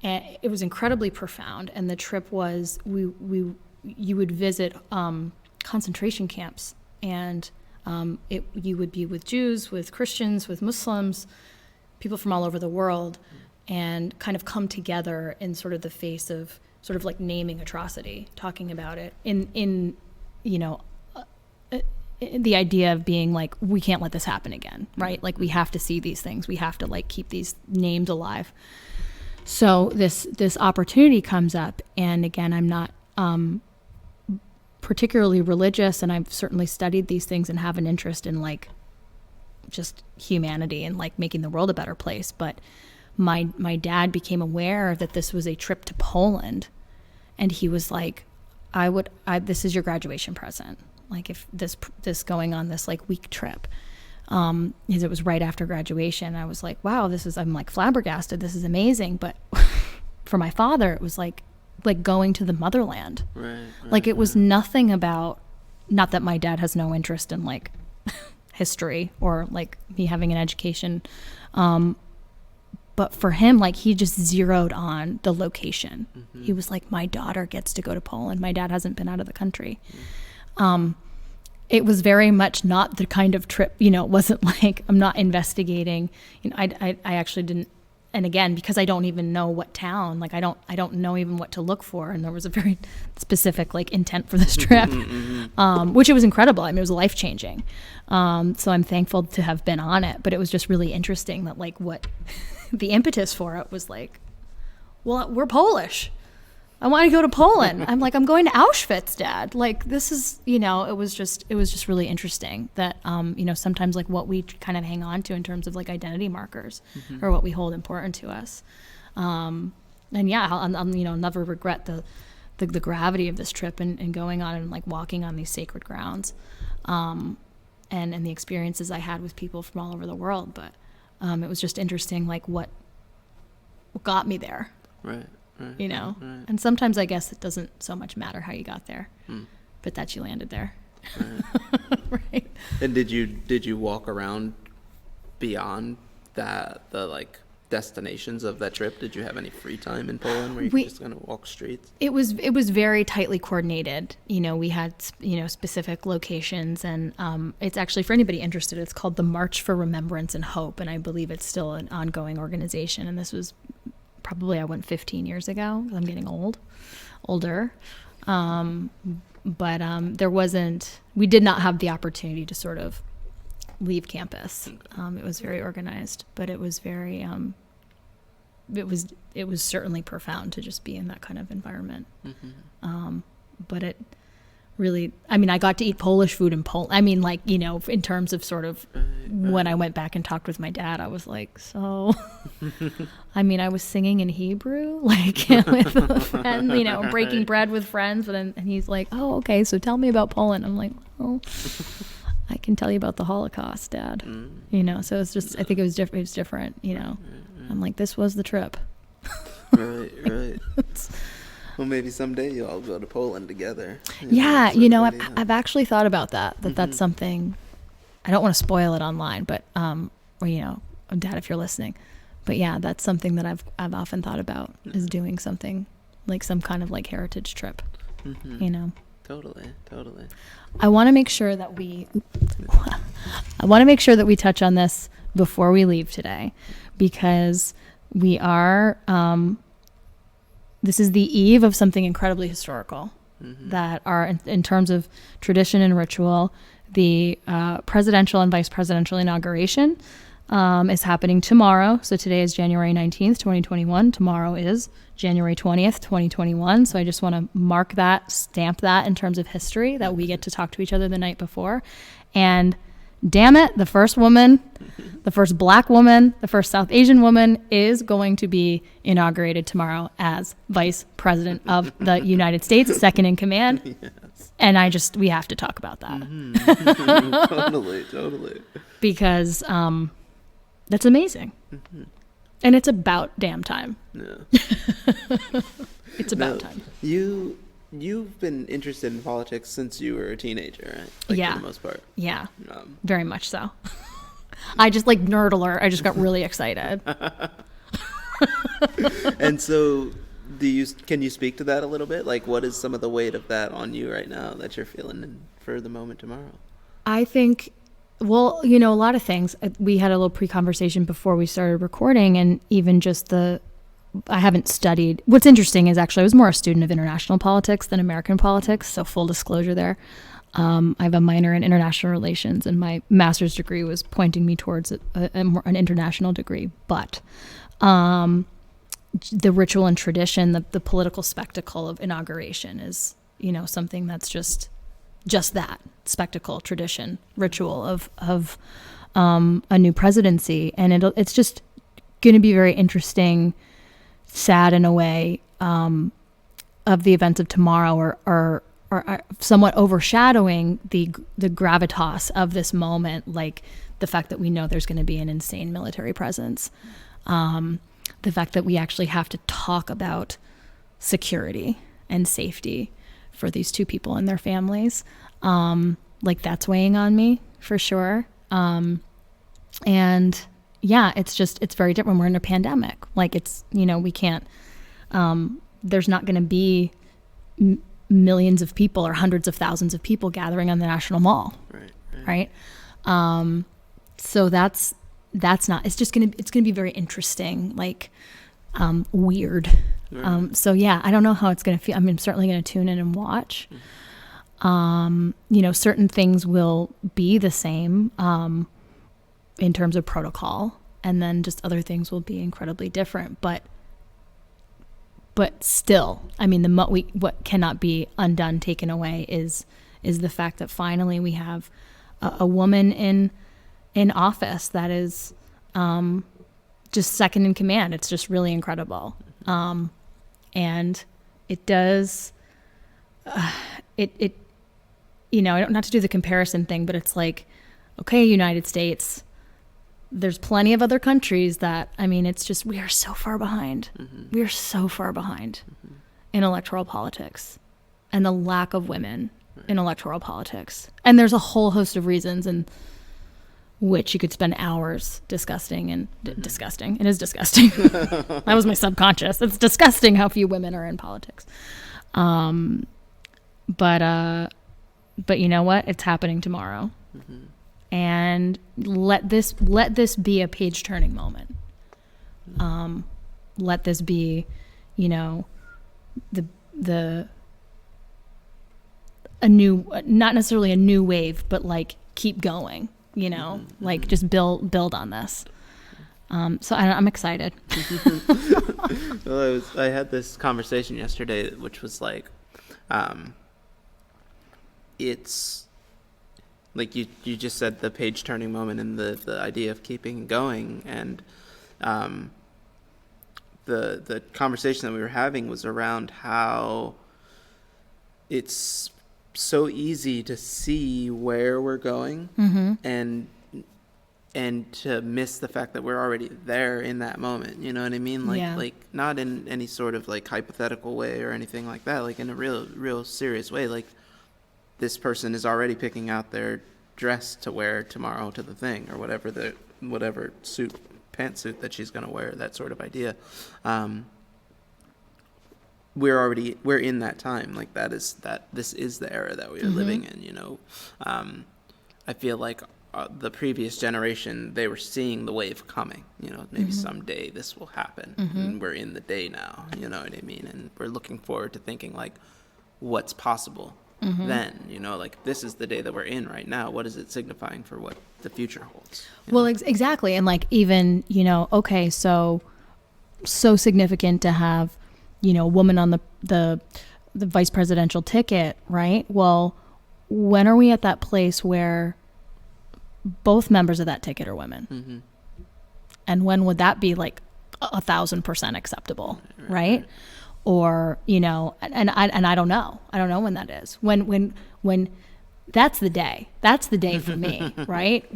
And it was incredibly profound. And the trip was, you would visit concentration camps, and you would be with Jews, with Christians, with Muslims, people from all over the world, and kind of come together in sort of the face of sort of like naming atrocity, talking about it in you know, the idea of being like, we can't let this happen again, right? Like, we have to see these things. We have to like keep these names alive. So this opportunity comes up, and again, I'm not particularly religious, and I've certainly studied these things and have an interest in like just humanity and like making the world a better place. But my dad became aware that this was a trip to Poland, and he was like, this is your graduation present. Like, if this going on this like week trip, because it was right after graduation. I was like, wow, I'm like flabbergasted. This is amazing. But for my father, it was like going to the motherland. Right. Like, it was nothing about, not that my dad has no interest in like history or like me having an education. But for him, like, he just zeroed on the location. He was like, my daughter gets to go to Poland. My dad hasn't been out of the country. it was very much not the kind of trip, you know, it wasn't like I'm not investigating. You know, I actually didn't. And again, because I don't even know what town, like I don't know even what to look for. And there was a very specific like intent for this trip, which it was incredible. I mean, it was life changing. So I'm thankful to have been on it, but it was just really interesting that like what the impetus for it was like, well, we're Polish. I want to go to Poland. I'm like, I'm going to Auschwitz, Dad. Like, this is, you know, it was just really interesting that, you know, sometimes like what we kind of hang on to in terms of like identity markers or what we hold important to us. And yeah, I'll you know, never regret the gravity of this trip and going on and like walking on these sacred grounds, and the experiences I had with people from all over the world. But it was just interesting, like what got me there. Right. You know, and sometimes I guess it doesn't so much matter how you got there, but that you landed there. Right. And did you walk around beyond the like destinations of that trip? Did you have any free time in Poland where you were just gonna walk streets? It was very tightly coordinated. You know, we had, you know, specific locations, and it's actually, for anybody interested, it's called the March for Remembrance and Hope, and I believe it's still an ongoing organization. And this was probably, I went 15 years ago. I'm getting older. But we did not have the opportunity to sort of leave campus. It was very organized, but it was very, it was certainly profound to just be in that kind of environment. But it really, I mean, I got to eat Polish food in Poland. I mean, like, you know, in terms of sort of when I went back and talked with my dad, I was like, so, I mean, I was singing in Hebrew, like with a friend, you know, breaking bread with friends. But then, and he's like, oh, okay, so tell me about Poland. I'm like, well, I can tell you about the Holocaust, Dad. You know, so it's just, I think it was different, you know. I'm like, this was the trip. Right. Well, maybe someday you'll all go to Poland together. Yeah, you know, I've actually thought about that's something. I don't want to spoil it online, but or you know, Dad, if you're listening, but yeah, that's something that I've often thought about is doing something like some kind of like heritage trip. You know. Totally. I want to make sure that we touch on this before we leave today, because we are. This is the eve of something incredibly historical that are, in terms of tradition and ritual, the presidential and vice presidential inauguration is happening tomorrow. So today is January 19th, 2021. Tomorrow is January 20th, 2021. So I just want to mark that, stamp that in terms of history, that we get to talk to each other the night before. And damn it, the first woman, the first Black woman, the first South Asian woman is going to be inaugurated tomorrow as Vice President of the United States, second in command. Yes. And we have to talk about that. Totally. Because that's amazing. And it's about damn time. Yeah. It's about time. You've been interested in politics since you were a teenager, right? Like, yeah. For the most part. Yeah. Very much so. I just like nerd alert. I just got really excited. And so can you speak to that a little bit? Like, what is some of the weight of that on you right now that you're feeling for the moment tomorrow? I think, well, you know, a lot of things. We had a little pre-conversation before we started recording, and even just I haven't studied. What's interesting is actually I was more a student of international politics than American politics, so full disclosure there. I have a minor in international relations, and my master's degree was pointing me towards an international degree. But the ritual and tradition, the political spectacle of inauguration is, you know, something that's just that spectacle, tradition, ritual of a new presidency, and it's just going to be very interesting. Sad in a way, of the events of tomorrow are somewhat overshadowing the gravitas of this moment, like the fact that we know there's going to be an insane military presence, the fact that we actually have to talk about security and safety for these two people and their families, like that's weighing on me for sure. And yeah, it's very different. We're in a pandemic. Like it's, you know, we can't, there's not going to be millions of people or hundreds of thousands of people gathering on the National Mall. Right. So that's not, it's going to be very interesting, like, weird. Right. So yeah, I don't know how it's going to feel. I mean, I'm certainly going to tune in and watch. Certain things will be the same, in terms of protocol, and then just other things will be incredibly different, but still, I mean, what cannot be undone, taken away is the fact that finally we have a woman in office that is just second in command. It's just really incredible. And it does, not to do the comparison thing, but it's like, okay, United States, there's plenty of other countries that, I mean, it's just, we are so far behind. We are so far behind in electoral politics, and the lack of women in electoral politics. And there's a whole host of reasons, and which you could spend hours discussing and disgusting. It is disgusting. That was my subconscious. It's disgusting how few women are in politics. But you know what? It's happening tomorrow. And let this be a page turning moment. Let this be, a new, not necessarily a new wave, but like keep going, like just build on this. So I'm excited. Well, I had this conversation yesterday, which was like, it's like you just said, the page turning moment and the idea of keeping going, and the conversation that we were having was around how it's so easy to see where we're going, and to miss the fact that we're already there in that moment. You know what I mean? Like not in any sort of like hypothetical way or anything like that, like in a real serious way. Like, this person is already picking out their dress to wear tomorrow to the thing, or whatever pantsuit that she's going to wear, that sort of idea. We're in that time. Like, this is the era that we are living in, I feel like the previous generation, they were seeing the wave coming, maybe someday this will happen, and we're in the day now, you know what I mean? And we're looking forward to thinking like, what's possible then, like, this is the day that we're in right now. What is it signifying for what the future holds? Well, exactly. And like, even, okay, so significant to have, a woman on the vice presidential ticket, right? Well, when are we at that place where both members of that ticket are women? And when would that be like 1,000% acceptable, right? Or, and I don't know. I don't know when that is. When that's the day for me, right?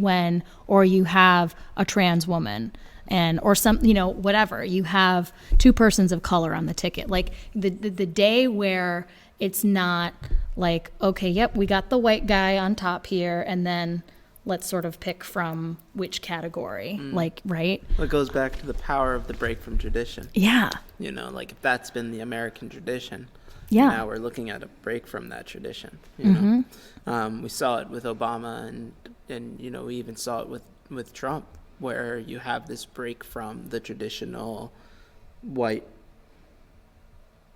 Or you have a trans woman or some, whatever, you have two persons of color on the ticket. Like the day where it's not like, okay, yep, we got the white guy on top here, and then let's sort of pick from which category, like, right? Well, it goes back to the power of the break from tradition. Yeah. Like, if that's been the American tradition, now we're looking at a break from that tradition. We saw it with Obama, and we even saw it with Trump, where you have this break from the traditional white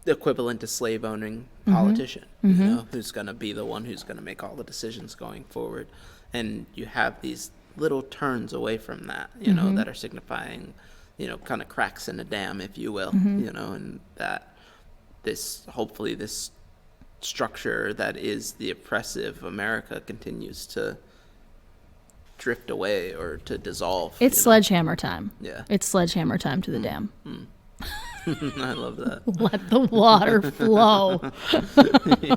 equivalent to slave owning politician, who's going to be the one who's going to make all the decisions going forward. And you have these little turns away from that, that are signifying, kind of cracks in a dam, if you will, and that hopefully this structure that is the oppressive America continues to drift away or to dissolve. It's sledgehammer time. Yeah. It's sledgehammer time to the dam. I love that. Let the water flow.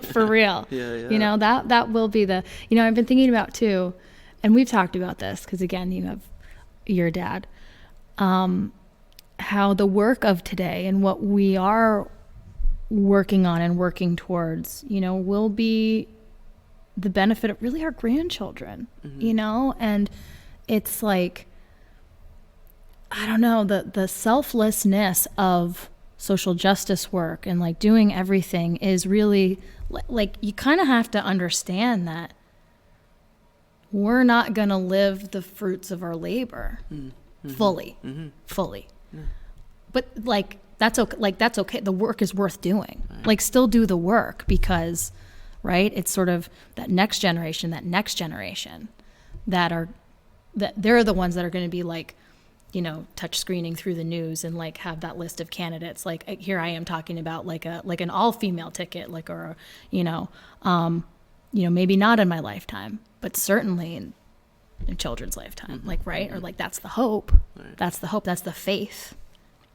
For real. Yeah. That will be I've been thinking about too, and we've talked about this because, again, you have your dad, how the work of today and what we are working on and working towards, will be the benefit of really our grandchildren, and it's like, I don't know, the selflessness of social justice work and like doing everything is really like, you kind of have to understand that we're not going to live the fruits of our labor fully. Yeah. But like, that's okay. Like, that's okay. The work is worth doing. Right. Like, still do the work because, right, it's sort of that next generation that they're the ones that are going to be like, you know, touch screening through the news and like have that list of candidates. Like, here I am talking about like an all female ticket, like, or, you know, maybe not in my lifetime, but certainly in children's lifetime, like, right. Or like, that's the hope. Right. That's the hope. That's the faith,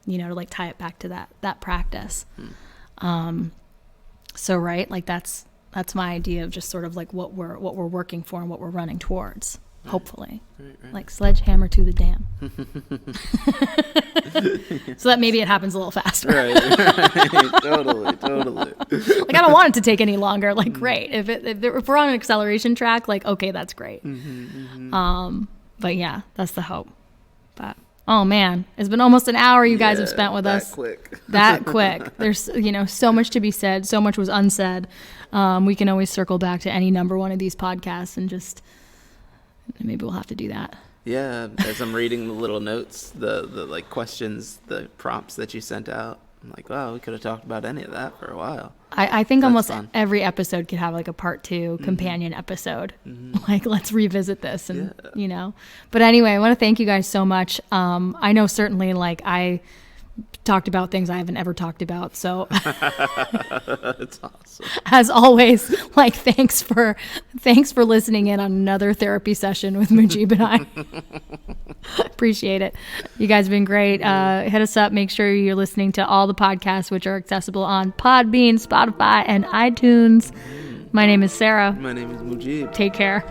you know, to like tie it back to that practice. So, right. Like that's my idea of just sort of like what we're working for and what we're running towards. Right. Hopefully, right. Like sledgehammer to the dam. So that maybe it happens a little faster. Right. Totally. Like, I don't want it to take any longer. Like, great. If we're on an acceleration track, like, okay, that's great. But yeah, that's the hope. But oh man, it's been almost an hour you guys have spent with us. That quick. There's, you know, so much to be said. So much was unsaid. We can always circle back to any number one of these podcasts and just. Maybe we'll have to do that. Yeah, as I'm reading the little notes, the like questions, the prompts that you sent out, I'm like, wow, we could have talked about any of that for a while. I think that's almost fun. Every episode could have like a part 2 companion episode. Like, let's revisit this and, you know. But anyway, I want to thank you guys so much. I know certainly like I talked about things I haven't ever talked about. So it's awesome. As always, like, thanks for listening in on another therapy session with Mujib and I. Appreciate it. You guys have been great. Hit us up. Make sure you're listening to all the podcasts, which are accessible on Podbean, Spotify, and iTunes. My name is Sarah. My name is Mujib. Take care.